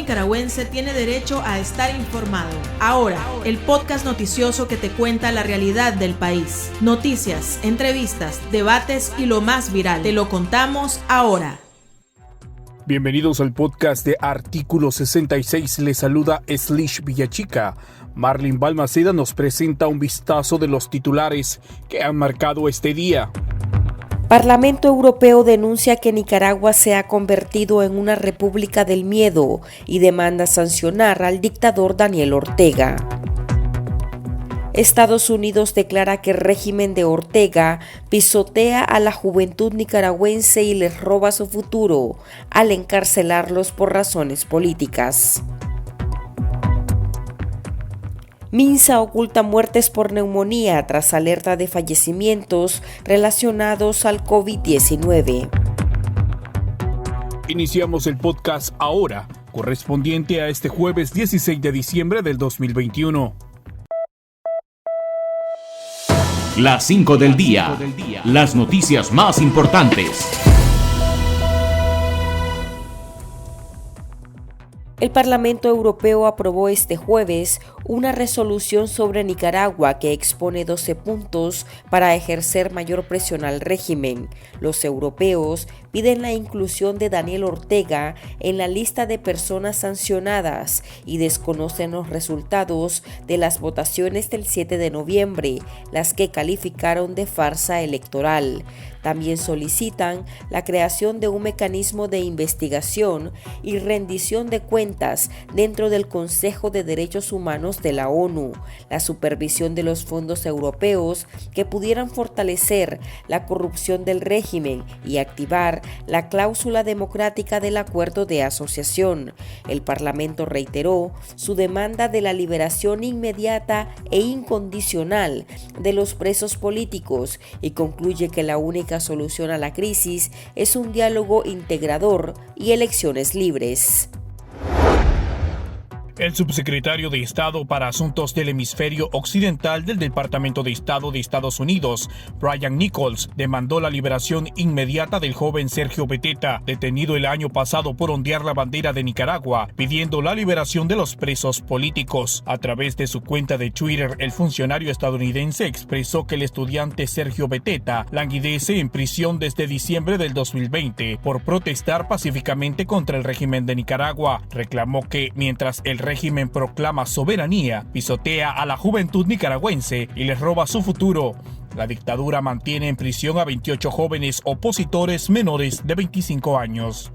nicaragüense tiene derecho a estar informado. Ahora, el podcast noticioso que te cuenta la realidad del país. Noticias, entrevistas, debates y lo más viral. Te lo contamos ahora. Bienvenidos al podcast de Artículo 66. Les saluda Slish Villachica. Marlene Balmaceda nos presenta un vistazo de los titulares que han marcado este día. Parlamento Europeo denuncia que Nicaragua se ha convertido en una república del miedo y demanda sancionar al dictador Daniel Ortega. Estados Unidos declara que el régimen de Ortega pisotea a la juventud nicaragüense y les roba su futuro al encarcelarlos por razones políticas. Minsa oculta muertes por neumonía tras alerta de fallecimientos relacionados al COVID-19. Iniciamos el podcast ahora, correspondiente a este jueves 16 de diciembre del 2021. Las 5 del día. Las noticias más importantes. El Parlamento Europeo aprobó este jueves una resolución sobre Nicaragua que expone 12 puntos para ejercer mayor presión al régimen. Los europeos piden la inclusión de Daniel Ortega en la lista de personas sancionadas y desconocen los resultados de las votaciones del 7 de noviembre, las que calificaron de farsa electoral. También solicitan la creación de un mecanismo de investigación y rendición de cuentas dentro del Consejo de Derechos Humanos de la ONU, la supervisión de los fondos europeos que pudieran fortalecer la corrupción del régimen y activar la cláusula democrática del acuerdo de asociación. El Parlamento reiteró su demanda de la liberación inmediata e incondicional de los presos políticos y concluye que la única solución a la crisis es un diálogo integrador y elecciones libres. El subsecretario de Estado para Asuntos del Hemisferio Occidental del Departamento de Estado de Estados Unidos, Brian Nichols, demandó la liberación inmediata del joven Sergio Beteta, detenido el año pasado por ondear la bandera de Nicaragua, pidiendo la liberación de los presos políticos. A través de su cuenta de Twitter, el funcionario estadounidense expresó que el estudiante Sergio Beteta languidece en prisión desde diciembre del 2020 por protestar pacíficamente contra el régimen de Nicaragua. Reclamó que mientras el régimen proclama soberanía, pisotea a la juventud nicaragüense y les roba su futuro. La dictadura mantiene en prisión a 28 jóvenes opositores menores de 25 años.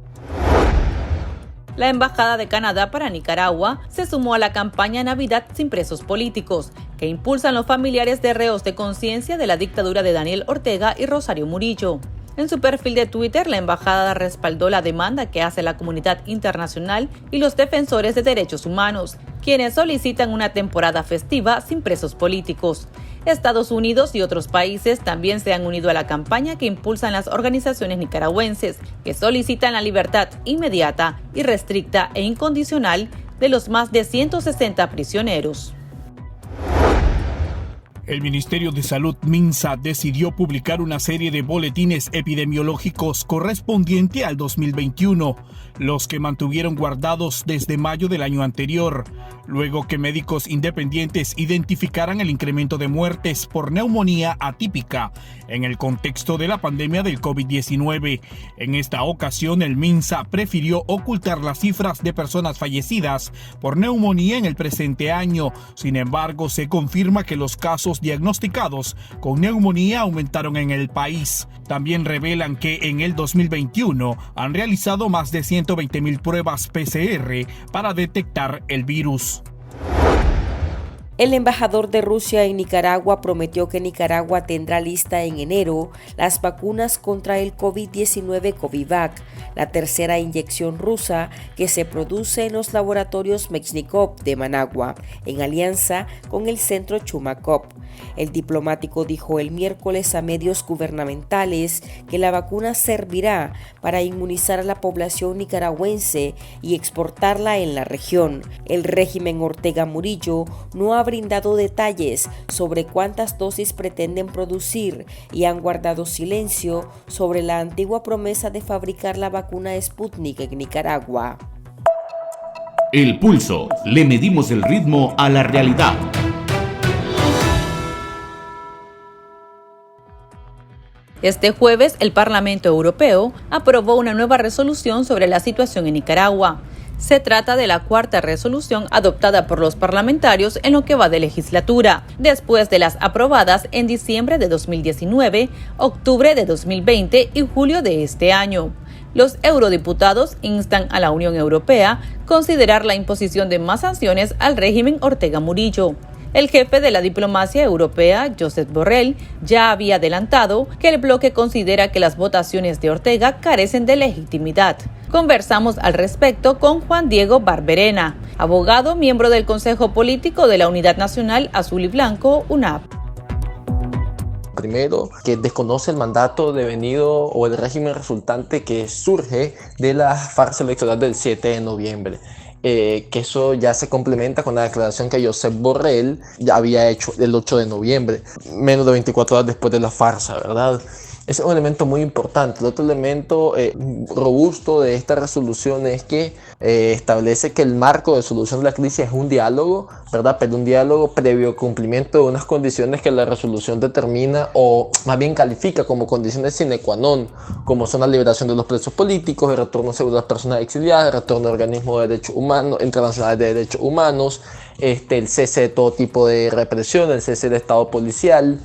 La Embajada de Canadá para Nicaragua se sumó a la campaña Navidad sin presos políticos, que impulsan los familiares de reos de conciencia de la dictadura de Daniel Ortega y Rosario Murillo. En su perfil de Twitter, la embajada respaldó la demanda que hace la comunidad internacional y los defensores de derechos humanos, quienes solicitan una temporada festiva sin presos políticos. Estados Unidos y otros países también se han unido a la campaña que impulsan las organizaciones nicaragüenses, que solicitan la libertad inmediata, irrestricta e incondicional de los más de 160 prisioneros. El Ministerio de Salud MINSA decidió publicar una serie de boletines epidemiológicos correspondiente al 2021, los que mantuvieron guardados desde mayo del año anterior, luego que médicos independientes identificaran el incremento de muertes por neumonía atípica en el contexto de la pandemia del COVID-19. En esta ocasión, el MINSA prefirió ocultar las cifras de personas fallecidas por neumonía en el presente año. Sin embargo, se confirma que los casos diagnosticados con neumonía aumentaron en el país. También revelan que en el 2021 han realizado más de 120,000 pruebas PCR para detectar el virus. El embajador de Rusia en Nicaragua prometió que Nicaragua tendrá lista en enero las vacunas contra el COVID-19 Covivac, la tercera inyección rusa que se produce en los laboratorios Mechnikov de Managua, en alianza con el centro Chumakov. El diplomático dijo el miércoles a medios gubernamentales que la vacuna servirá para inmunizar a la población nicaragüense y exportarla en la región. El régimen Ortega Murillo no ha brindado detalles sobre cuántas dosis pretenden producir y han guardado silencio sobre la antigua promesa de fabricar la vacuna Sputnik en Nicaragua. El Pulso. Le medimos el ritmo a la realidad. Este jueves, el Parlamento Europeo aprobó una nueva resolución sobre la situación en Nicaragua. Se trata de la cuarta resolución adoptada por los parlamentarios en lo que va de legislatura, después de las aprobadas en diciembre de 2019, octubre de 2020 y julio de este año. Los eurodiputados instan a la Unión Europea a considerar la imposición de más sanciones al régimen Ortega Murillo. El jefe de la diplomacia europea, Josep Borrell, ya había adelantado que el bloque considera que las votaciones de Ortega carecen de legitimidad. Conversamos al respecto con Juan Diego Barberena, abogado, miembro del Consejo Político de la Unidad Nacional Azul y Blanco, UNAP. Primero, que desconoce el mandato devenido o el régimen resultante que surge de la farsa electoral del 7 de noviembre. Que eso ya se complementa con la declaración que Josep Borrell ya había hecho el 8 de noviembre, menos de 24 horas después de la farsa, ¿verdad? Ese es un elemento muy importante. El otro elemento robusto de esta resolución es que establece que el marco de solución de la crisis es un diálogo, ¿verdad? Pero un diálogo previo cumplimiento de unas condiciones que la resolución determina o más bien califica como condiciones sine qua non, como son la liberación de los presos políticos, el retorno seguro de las personas exiliadas, el retorno de organismos de derechos humanos, internacionales de derechos humanos, el cese de todo tipo de represión, el cese del Estado policial,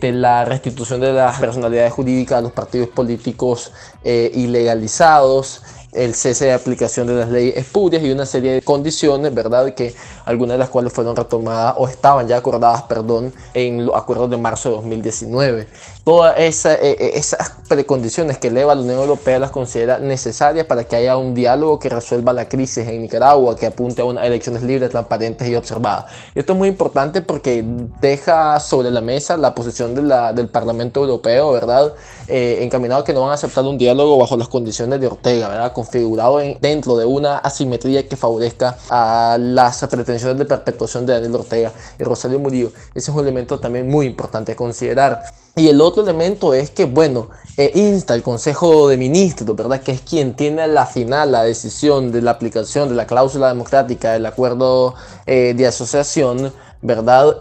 la restitución de las personalidades jurídicas a los partidos políticos ilegalizados, el cese de aplicación de las leyes espurias y una serie de condiciones, ¿verdad?, que algunas de las cuales fueron retomadas o estaban ya acordadas, en los acuerdos de marzo de 2019. Todas esas precondiciones que eleva la Unión Europea las considera necesarias para que haya un diálogo que resuelva la crisis en Nicaragua, que apunte a unas elecciones libres, transparentes y observadas. Y esto es muy importante porque deja sobre la mesa la posición del Parlamento Europeo, ¿verdad?, encaminado a que no van a aceptar un diálogo bajo las condiciones de Ortega, ¿verdad?, configurado dentro de una asimetría que favorezca a las pretensiones de perpetuación de Daniel Ortega y Rosario Murillo. Ese es un elemento también muy importante a considerar. Y el otro elemento es que, insta al Consejo de Ministros, ¿verdad?, que es quien tiene la decisión de la aplicación de la cláusula democrática del acuerdo de asociación, ¿verdad?,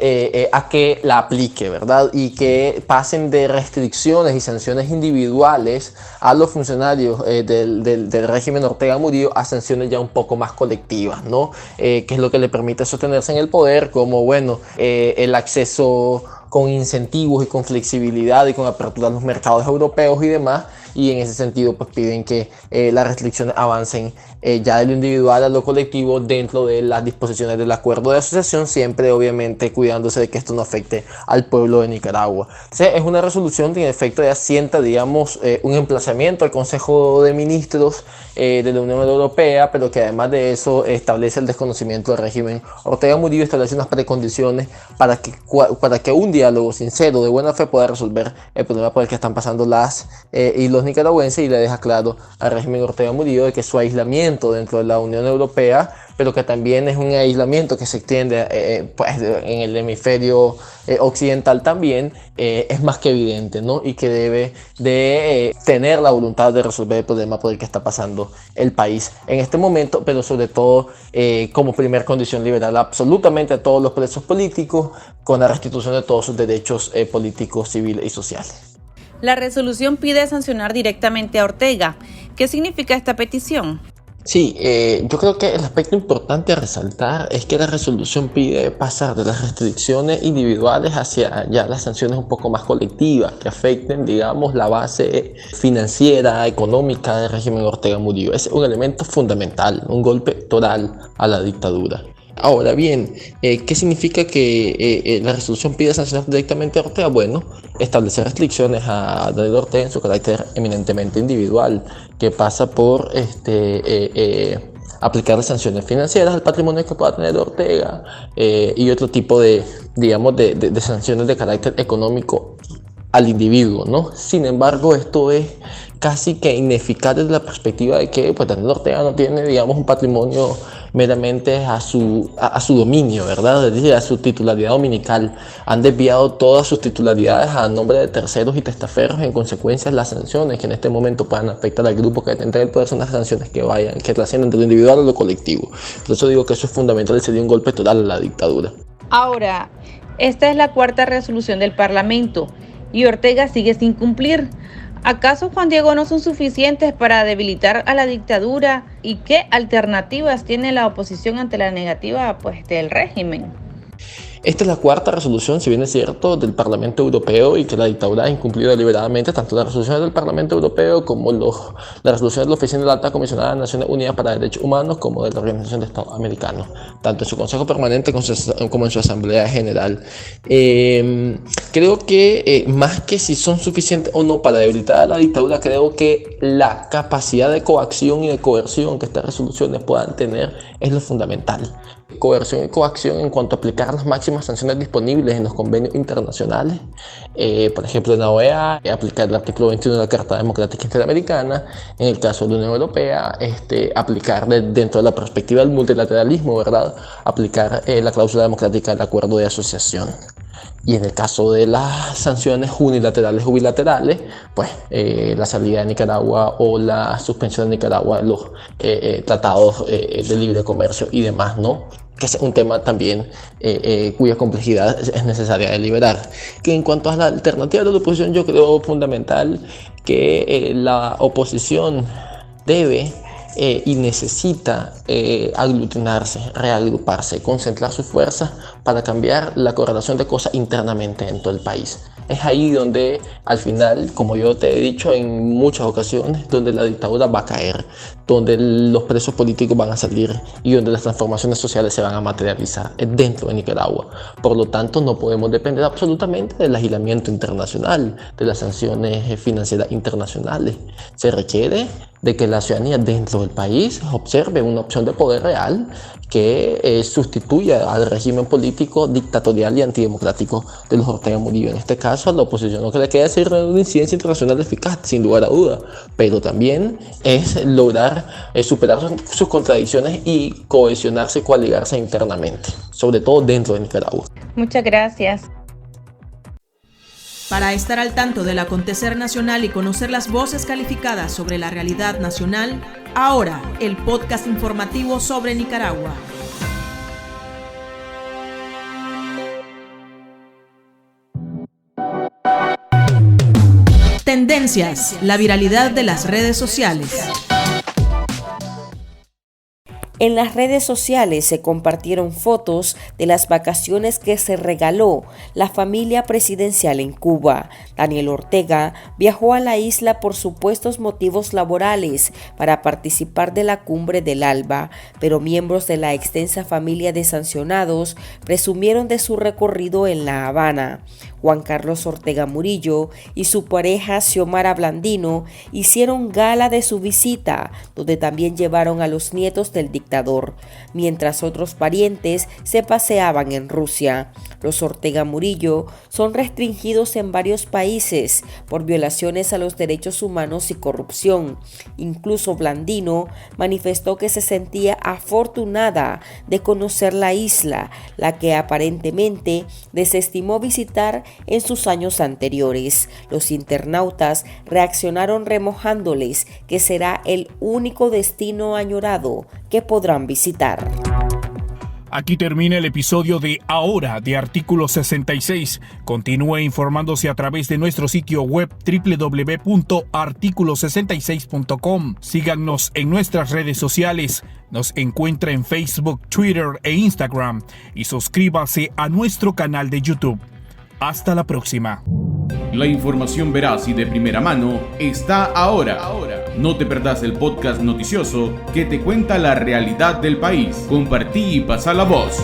a que la aplique, ¿verdad?, y que pasen de restricciones y sanciones individuales a los funcionarios del régimen Ortega Murillo a sanciones ya un poco más colectivas, ¿no? Que es lo que le permite sostenerse en el poder, como, el acceso con incentivos y con flexibilidad y con apertura a los mercados europeos y demás, y en ese sentido pues piden que las restricciones avancen ya de lo individual a lo colectivo dentro de las disposiciones del acuerdo de asociación, siempre obviamente cuidándose de que esto no afecte al pueblo de Nicaragua. Entonces, es una resolución que en efecto ya sienta, un emplazamiento al Consejo de Ministros de la Unión Europea, pero que además de eso establece el desconocimiento del régimen Ortega Murillo, establece unas precondiciones para que un diálogo sincero de buena fe pueda resolver el problema por el que están pasando las y los nicaragüenses, y le deja claro al régimen Ortega Murillo de que su aislamiento dentro de la Unión Europea, pero que también es un aislamiento que se extiende en el hemisferio occidental también, es más que evidente, ¿no? Y que debe de tener la voluntad de resolver el problema por el que está pasando el país en este momento, pero sobre todo como primer condición liberar absolutamente a todos los presos políticos con la restitución de todos sus derechos políticos, civiles y sociales. La resolución pide sancionar directamente a Ortega. ¿Qué significa esta petición? Sí, yo creo que el aspecto importante a resaltar es que la resolución pide pasar de las restricciones individuales hacia ya las sanciones un poco más colectivas que afecten, la base financiera, económica del régimen Ortega Murillo. Es un elemento fundamental, un golpe total a la dictadura. Ahora bien, ¿qué significa que la resolución pide sancionar directamente a Ortega? Bueno, establecer restricciones a Daniel Ortega en su carácter eminentemente individual, que pasa por aplicar sanciones financieras al patrimonio que pueda tener Ortega y otro tipo de sanciones de carácter económico al individuo, ¿no? Sin embargo, esto es casi que ineficaz desde la perspectiva de que pues, Daniel Ortega no tiene, digamos, un patrimonio meramente a su dominio, ¿verdad? Es decir, a su titularidad dominical. Han desviado todas sus titularidades a nombre de terceros y testaferros. En consecuencia, las sanciones que en este momento puedan afectar al grupo que detenta el poder son las sanciones que trascienden de lo individual a lo colectivo. Por eso digo que eso es fundamental y sería un golpe total a la dictadura. Ahora, esta es la cuarta resolución del Parlamento y Ortega sigue sin cumplir. ¿Acaso, Juan Diego, no son suficientes para debilitar a la dictadura? ¿Y qué alternativas tiene la oposición ante la negativa del régimen? Esta es la cuarta resolución, si bien es cierto, del Parlamento Europeo y que la dictadura ha incumplido deliberadamente tanto las resoluciones del Parlamento Europeo como las resoluciones de la Oficina de la Alta Comisionada de Naciones Unidas para Derechos Humanos como de la Organización de Estados Americanos, tanto en su Consejo Permanente como en su Asamblea General. Creo que más que si son suficientes o no para debilitar a la dictadura, creo que la capacidad de coacción y de coerción que estas resoluciones puedan tener es lo fundamental. Coerción y coacción en cuanto a aplicar las máximas sanciones disponibles en los convenios internacionales, por ejemplo en la OEA, aplicar el artículo 21 de la Carta Democrática Interamericana, en el caso de la Unión Europea, aplicar dentro de la perspectiva del multilateralismo, ¿verdad? Aplicar la cláusula democrática del acuerdo de asociación. Y en el caso de las sanciones unilaterales o bilaterales, pues la salida de Nicaragua o la suspensión de Nicaragua de los tratados de libre comercio y demás, ¿no? Que es un tema también cuya complejidad es necesaria deliberar. Que en cuanto a las alternativas de la oposición, yo creo fundamental que la oposición debe y necesita aglutinarse, reagruparse, concentrar sus fuerzas para cambiar la correlación de cosas internamente en todo el país. Es ahí donde al final, como yo te he dicho en muchas ocasiones, donde la dictadura va a caer, donde los presos políticos van a salir y donde las transformaciones sociales se van a materializar dentro de Nicaragua. Por lo tanto, no podemos depender absolutamente del aislamiento internacional, de las sanciones financieras internacionales. Se requiere de que la ciudadanía dentro del país observe una opción de poder real que sustituya al régimen político dictatorial y antidemocrático de los Ortega Murillo. En este caso, a la oposición lo que le queda es ir a una incidencia internacional eficaz, sin lugar a duda, pero también es lograr superar sus contradicciones y cohesionarse y coaligarse internamente, sobre todo dentro de Nicaragua. Muchas gracias. Para estar al tanto del acontecer nacional y conocer las voces calificadas sobre la realidad nacional, ahora el podcast informativo sobre Nicaragua. Tendencias, la viralidad de las redes sociales. En las redes sociales se compartieron fotos de las vacaciones que se regaló la familia presidencial en Cuba. Daniel Ortega viajó a la isla por supuestos motivos laborales para participar de la cumbre del ALBA, pero miembros de la extensa familia de sancionados presumieron de su recorrido en La Habana. Juan Carlos Ortega Murillo y su pareja Xiomara Blandino hicieron gala de su visita, donde también llevaron a los nietos del dictador, mientras otros parientes se paseaban en Rusia. Los Ortega Murillo son restringidos en varios países por violaciones a los derechos humanos y corrupción. Incluso Blandino manifestó que se sentía afortunada de conocer la isla, la que aparentemente desestimó visitar en sus años anteriores. Los internautas reaccionaron remojándoles que será el único destino añorado que podrán visitar. Aquí termina el episodio de Ahora de Artículo 66. Continúe informándose a través de nuestro sitio web www.articulo66.com. Síganos en nuestras redes sociales. Nos encuentra en Facebook, Twitter e Instagram. Y suscríbase a nuestro canal de YouTube. Hasta la próxima. La información veraz y de primera mano está ahora. No te perdás el podcast noticioso que te cuenta la realidad del país. Compartí y pasa la voz.